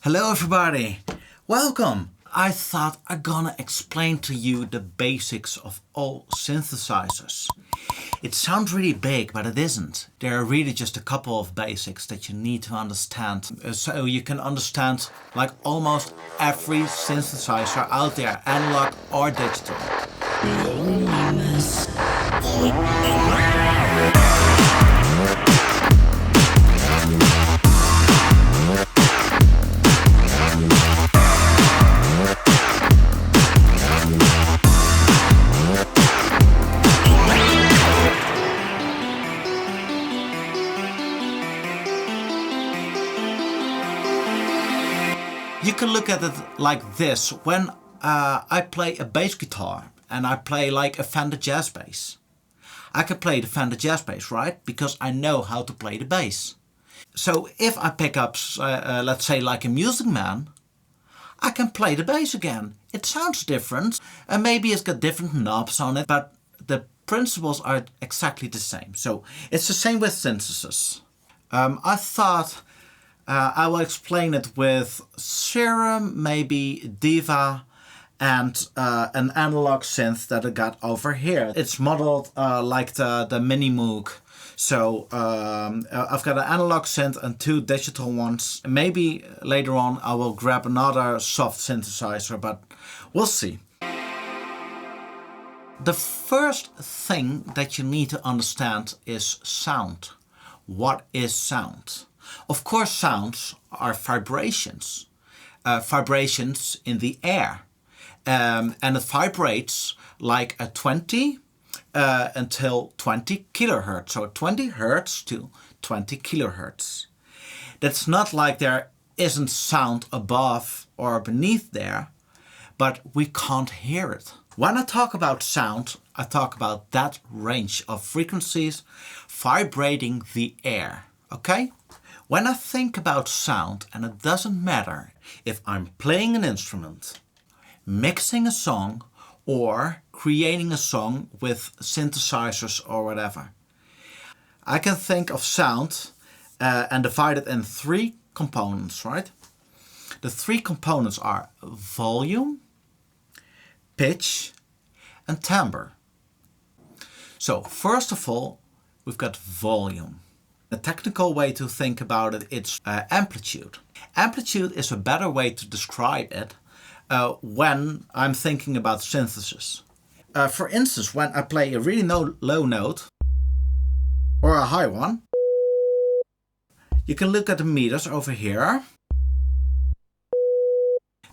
Hello everybody, welcome! I thought I'm gonna explain to you the basics of all synthesizers. It sounds really big, but it isn't. There are really just a couple of basics that you need to understand. So you can understand like almost every synthesizer out there, analog or digital. You can look at it like this. When I play a bass guitar and I play like a Fender Jazz bass, I can play the Fender Jazz bass, right? Because I know how to play the bass. So if I pick up, let's say like a Music Man, I can play the bass again. It sounds different and maybe it's got different knobs on it, but the principles are exactly the same. So it's the same with synthesis. I thought I will explain it with Serum, maybe D.A.W, and an analog synth that I got over here. It's modeled like the Mini Moog. So I've got an analog synth and two digital ones. Maybe later on I will grab another soft synthesizer, but we'll see. The first thing that you need to understand is sound. What is sound? Of course, sounds are vibrations. Vibrations in the air. And it vibrates like a 20 until 20 kilohertz. So 20 hertz to 20 kilohertz. That's not like there isn't sound above or beneath there, but we can't hear it. When I talk about sound, I talk about that range of frequencies vibrating the air, okay? When I think about sound, and it doesn't matter if I'm playing an instrument, mixing a song, or creating a song with synthesizers or whatever, I can think of sound and divide it in three components, right? The three components are volume, pitch, and timbre. So first of all, we've got volume. The technical way to think about it, it's amplitude. Amplitude is a better way to describe it when I'm thinking about synthesis. For instance, when I play a really low note or a high one, you can look at the meters over here.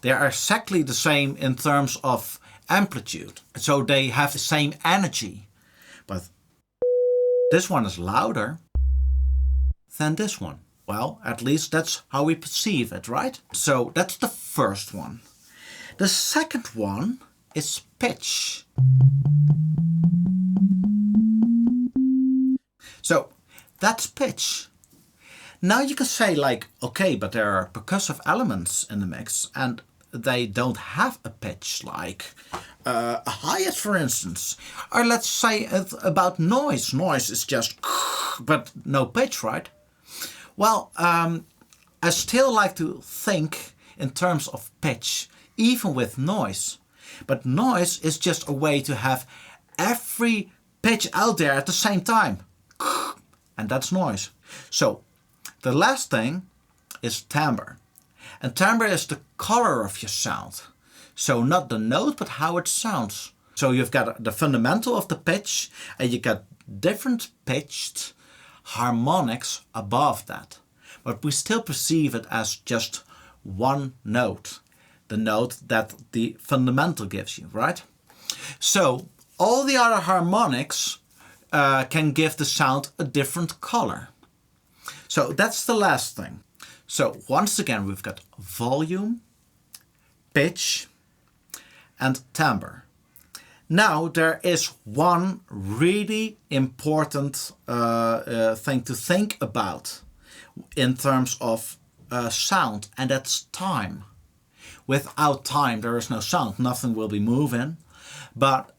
They are exactly the same in terms of amplitude. So they have the same energy. But this one is louder than this one. Well, at least that's how we perceive it, right? So that's the first one. The second one is pitch. So that's pitch. Now you can say like, okay, but there are percussive elements in the mix and they don't have a pitch, like a hi-hat for instance. Or let's say about noise. Noise is just but no pitch, right? Well, I still like to think in terms of pitch, even with noise. But noise is just a way to have every pitch out there at the same time. And that's noise. So the last thing is timbre. And timbre is the color of your sound. So not the note, but how it sounds. So you've got the fundamental of the pitch and you got different pitched harmonics above that. But we still perceive it as just one note. The note that the fundamental gives you, right? So all the other harmonics can give the sound a different color. So that's the last thing. So once again, we've got volume, pitch, and timbre. Now there is one really important thing to think about in terms of sound, and that's time. Without time there is no sound, nothing will be moving, but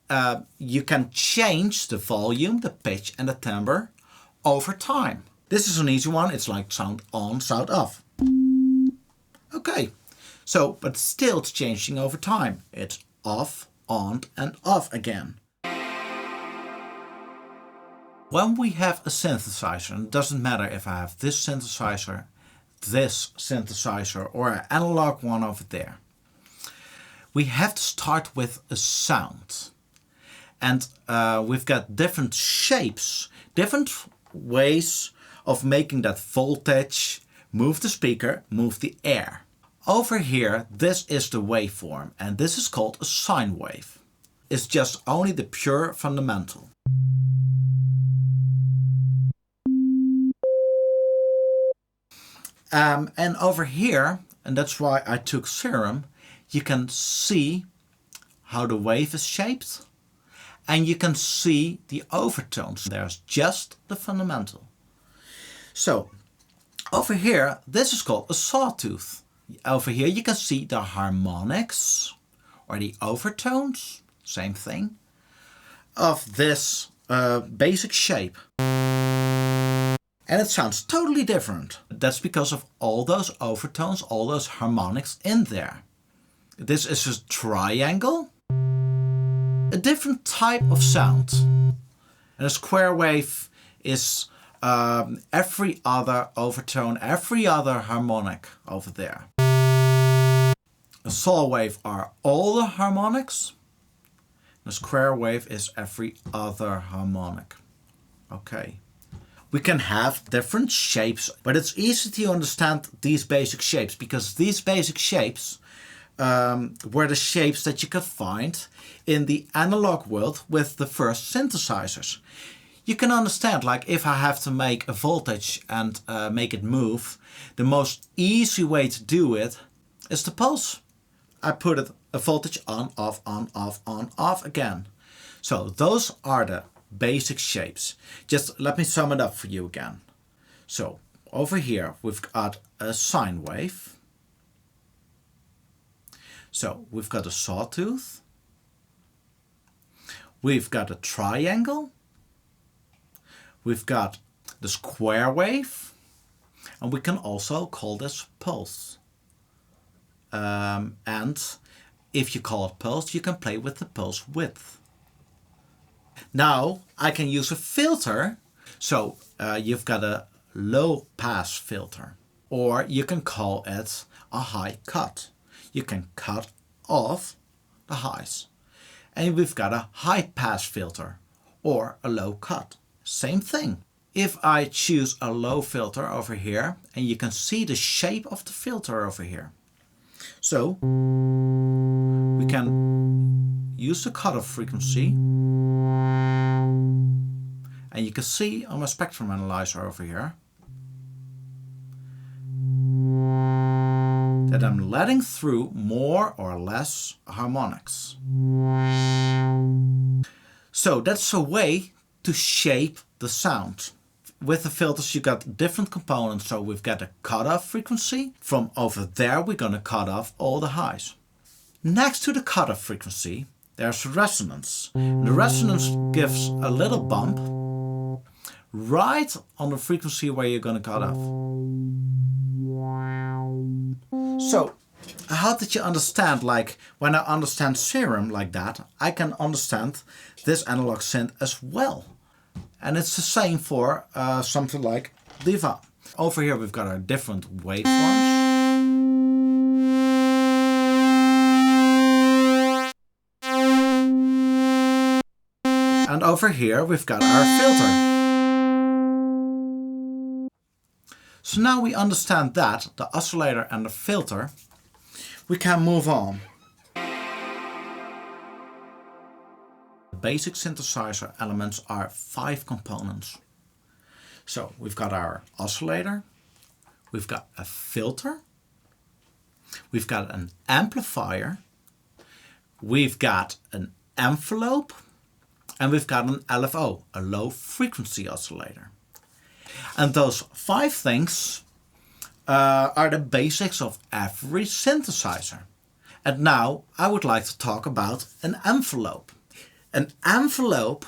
you can change the volume, the pitch and the timbre over time. This is an easy one, it's like sound on, sound off. Okay, so, but still it's changing over time. It's off, on, and off again. When we have a synthesizer, and it doesn't matter if I have this synthesizer, or an analog one over there, we have to start with a sound. And we've got different shapes, different ways of making that voltage move the speaker, move the air. Over here, this is the waveform, and this is called a sine wave. It's just only the pure fundamental. And over here, and that's why I took serum, you can see how the wave is shaped, and you can see the overtones. There's just the fundamental. So over here, this is called a sawtooth. Over here you can see the harmonics or the overtones, same thing, of this basic shape. And it sounds totally different. That's because of all those overtones, all those harmonics in there. This is a triangle, a different type of sound. And a square wave is every other overtone, every other harmonic over there. A saw wave are all the harmonics. A square wave is every other harmonic. Okay. We can have different shapes, but it's easy to understand these basic shapes because these basic shapes were the shapes that you could find in the analog world with the first synthesizers. You can understand, like if I have to make a voltage and make it move, the most easy way to do it is the pulse. I put it a voltage on, off, on, off, on, off again. So those are the basic shapes. Just let me sum it up for you again. So over here we've got a sine wave. So we've got a sawtooth. We've got a triangle. We've got the square wave. And we can also call this pulse. And if you call it pulse, you can play with the pulse width. Now I can use a filter. So you've got a low pass filter, or you can call it a high cut. You can cut off the highs. And we've got a high pass filter or a low cut. Same thing. If I choose a low filter over here, and you can see the shape of the filter over here. So we can use the cutoff frequency, and you can see on my spectrum analyzer over here that I'm letting through more or less harmonics. So that's a way to shape the sound. With the filters you got different components. So we've got a cutoff frequency. From over there we're going to cut off all the highs. Next to the cutoff frequency there's resonance. The resonance gives a little bump right on the frequency where you're going to cut off. So how did you understand, like when I understand serum like that, I can understand this analog synth as well. And it's the same for something like D.A.W. Over here we've got our different waveforms. And over here we've got our filter. So now we understand that, the oscillator and the filter, we can move on. The basic synthesizer elements are 5 components. So we've got our oscillator, we've got a filter, we've got an amplifier, we've got an envelope, and we've got an LFO, a low-frequency oscillator. And those 5 things are the basics of every synthesizer. And now I would like to talk about an envelope. An envelope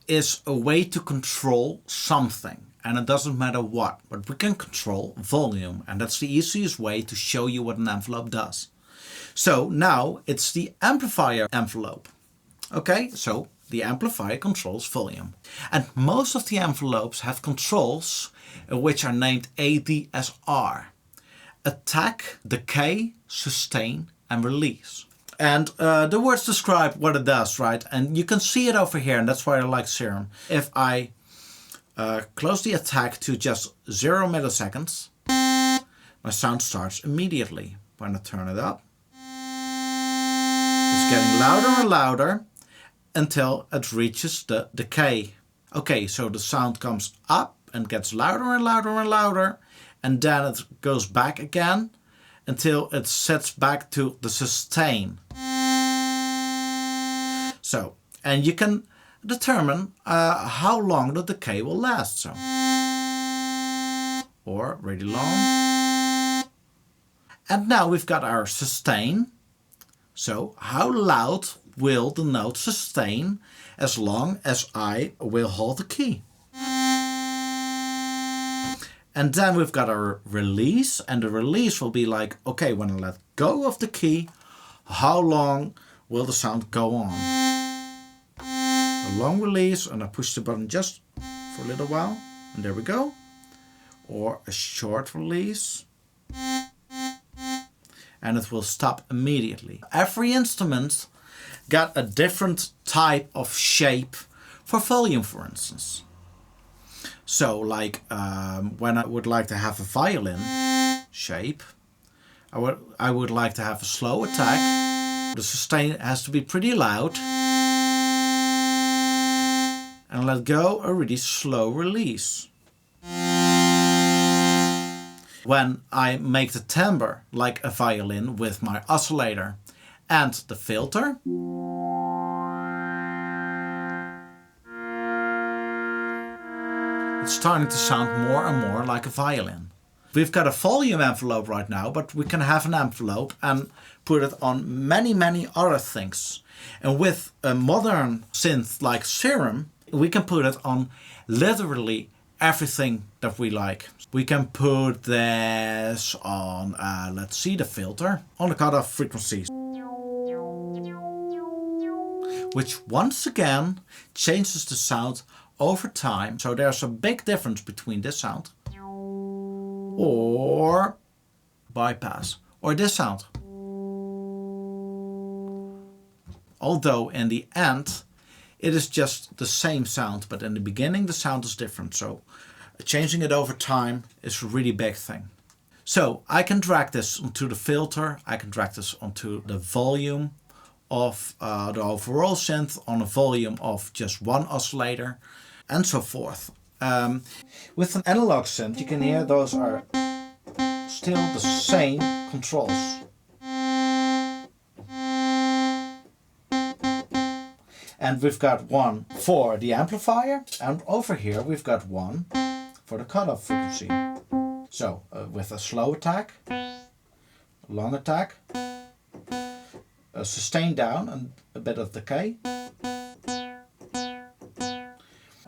is a way to control something. and it doesn't matter what, but we can control volume, and that's the easiest way to show you what an envelope does. So now it's the amplifier envelope. Okay, so the amplifier controls volume. And most of the envelopes have controls which are named ADSR. Attack, decay, sustain and release. And the words describe what it does, right? And you can see it over here, and that's why I like Serum. If I close the attack to just 0 milliseconds, my sound starts immediately. When I turn it up, it's getting louder and louder until it reaches the decay. Okay, so the sound comes up and gets louder and louder and louder, and then it goes back again until it sets back to the sustain. So, and you can determine how long the decay will last. So, or really long. And now we've got our sustain. So, how loud will the note sustain as long as I will hold the key? And then we've got our release, and the release will be like, okay, when I let go of the key, how long will the sound go on? A long release, and I push the button just for a little while, and there we go. Or a short release, and it will stop immediately. Every instrument got a different type of shape for volume, for instance. So like when I would like to have a violin shape, I would like to have a slow attack. The sustain has to be pretty loud. And let go a really slow release. When I make the timbre like a violin with my oscillator and the filter, it's starting to sound more and more like a violin. We've got a volume envelope right now, but we can have an envelope and put it on many other things. And with a modern synth like Serum, we can put it on literally everything that we like. We can put this on, let's see, the filter, on the cutoff frequencies, which once again changes the sound over time. So there's a big difference between this sound or bypass or this sound. Although in the end it is just the same sound, but in the beginning the sound is different. So changing it over time is a really big thing. So I can drag this onto the filter, I can drag this onto the volume of the overall synth, on a volume of just one oscillator, and so forth. With an analog synth, you can hear those are still the same controls. And we've got one for the amplifier, and over here we've got one for the cutoff frequency. So with a slow attack, a long attack, a sustain down and a bit of decay,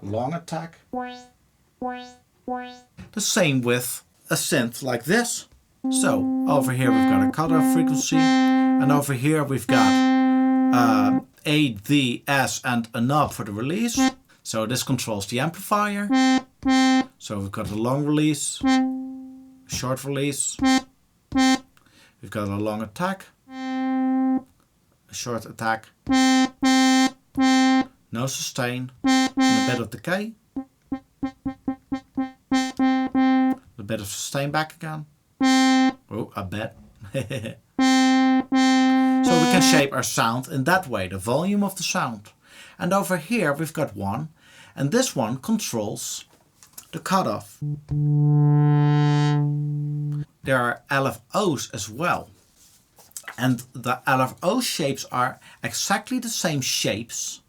long attack. The same with a synth like this. So over here we've got a cutoff frequency, and over here we've got A, D, S and a knob for the release. So this controls the amplifier. So we've got a long release, a short release, we've got a long attack, a short attack, no sustain, and a bit of decay, a bit of sustain back again. Oh, a bit. So we can shape our sound in that way, the volume of the sound. And over here we've got one, and this one controls the cutoff. There are LFOs as well. And the LFO shapes are exactly the same shapes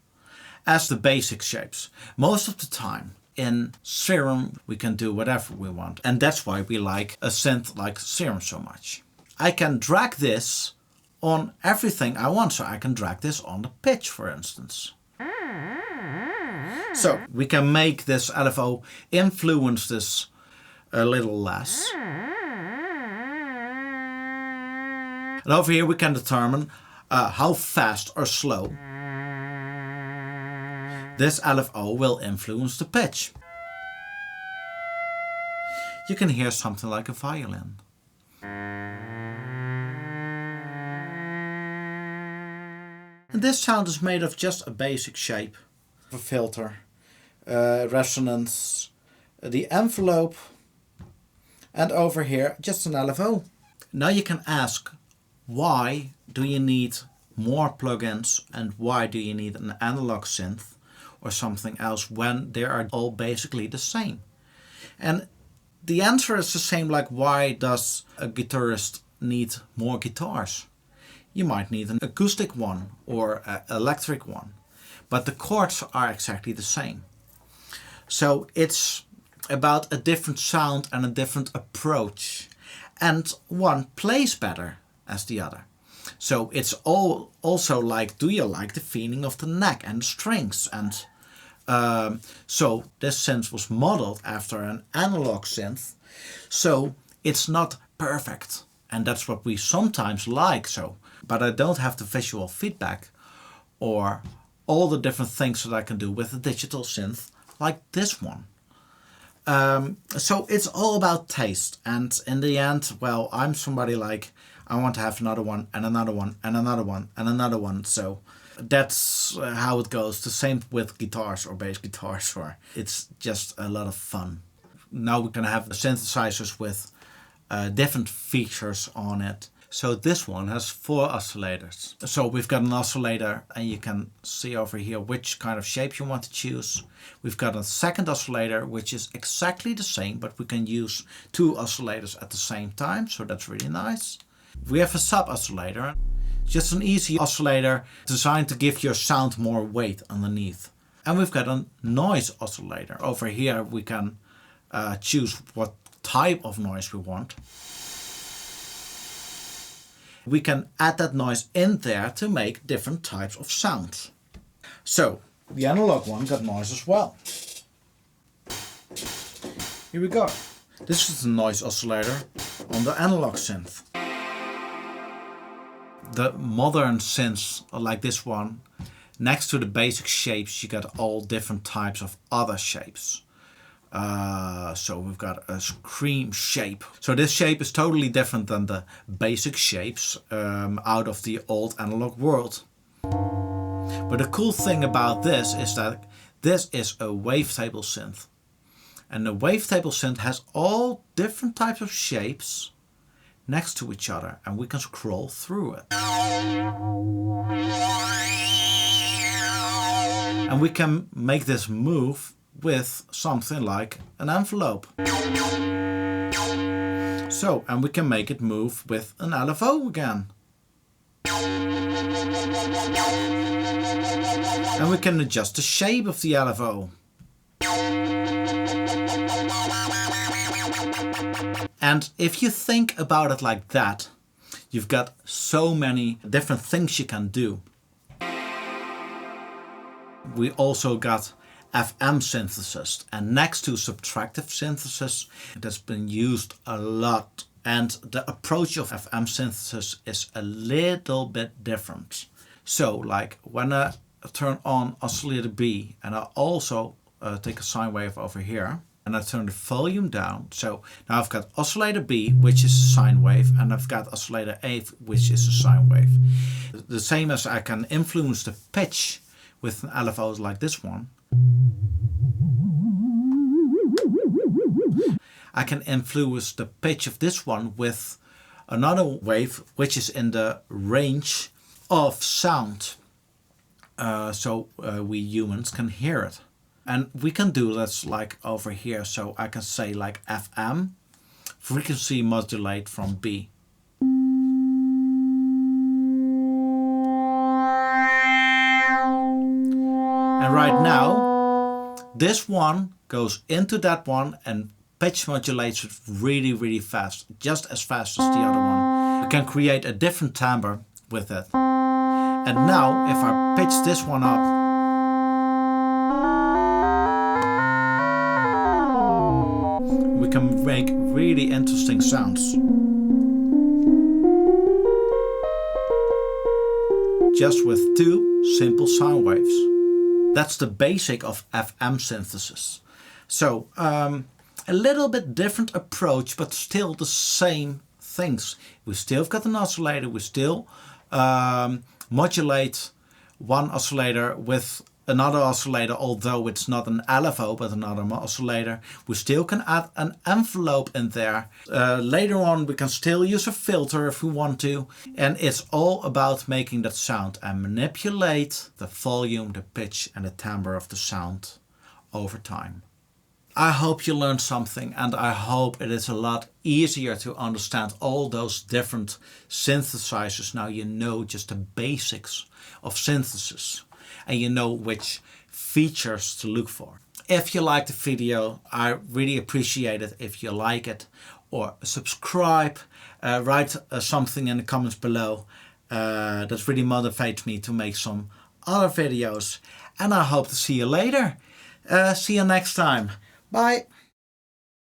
as the basic shapes. Most of the time in Serum we can do whatever we want. And that's why we like a synth like Serum so much. I can drag this on everything I want. So I can drag this on the pitch, for instance. So we can make this LFO influence this a little less. And over here we can determine how fast or slow this LFO will influence the pitch. You can hear something like a violin. And this sound is made of just a basic shape. A filter, resonance, the envelope, and over here just an LFO. Now you can ask, why do you need more plugins and why do you need an analog synth or something else when they are all basically the same? And the answer is the same, like why does a guitarist need more guitars? You might need an acoustic one or an electric one, but the chords are exactly the same. So it's about a different sound and a different approach, and one plays better as the other. So it's all also like, do you like the feeling of the neck and the strings? And so this synth was modeled after an analog synth, so it's not perfect, and that's what we sometimes like. So, but I don't have the visual feedback or all the different things that I can do with a digital synth like this one. So it's all about taste, and in the end, well, I'm somebody like, I want to have another one and another one and another one and another one. So that's how it goes. The same with guitars or bass guitars, or it's just a lot of fun. Now we can have synthesizers with different features on it. So this one has 4 oscillators. So we've got an oscillator, and you can see over here which kind of shape you want to choose. We've got a second oscillator, which is exactly the same, but we can use 2 oscillators at the same time. So that's really nice. We have a sub oscillator, just an easy oscillator designed to give your sound more weight underneath. And we've got a noise oscillator. Over here we can choose what type of noise we want. We can add that noise in there to make different types of sounds. So the analog one got noise as well. Here we go. This is the noise oscillator on the analog synth. The modern synths like this one, next to the basic shapes, you got all different types of other shapes. So we've got a scream shape. So this shape is totally different than the basic shapes out of the old analog world. But the cool thing about this is that this is a wavetable synth. And the wavetable synth has all different types of shapes next to each other, and we can scroll through it. And we can make this move with something like an envelope. So, and we can make it move with an LFO again. And we can adjust the shape of the LFO. And if you think about it like that, you've got so many different things you can do. We also got FM synthesis, and next to subtractive synthesis, it has been used a lot. And the approach of FM synthesis is a little bit different. So like when I turn on oscillator B, and I also take a sine wave over here, and I turn the volume down. So now I've got oscillator B, which is a sine wave, and I've got oscillator A, which is a sine wave. The same as I can influence the pitch with an LFO like this one. I can influence the pitch of this one with another wave, which is in the range of sound. So we humans can hear it. And we can do this like over here. So I can say like FM, frequency modulate from B. And right now, this one goes into that one and pitch modulates it really, really fast. Just as fast as the other one. You can create a different timbre with it. And now, if I pitch this one up, we can make really interesting sounds. Just with 2 simple sound waves. That's the basic of FM synthesis. So a little bit different approach, but still the same things. We still got an oscillator, we still modulate one oscillator with another oscillator, although it's not an LFO but another oscillator. We still can add an envelope in there. Later on we can still use a filter if we want to, and it's all about making that sound and manipulate the volume, the pitch and the timbre of the sound over time. I hope you learned something, and I hope it is a lot easier to understand all those different synthesizers. Now you know just the basics of synthesis and you know which features to look for. If you liked the video, I really appreciate it if you like it, or subscribe, write something in the comments below. That really motivates me to make some other videos, and I hope to see you later. See you next time. Bye.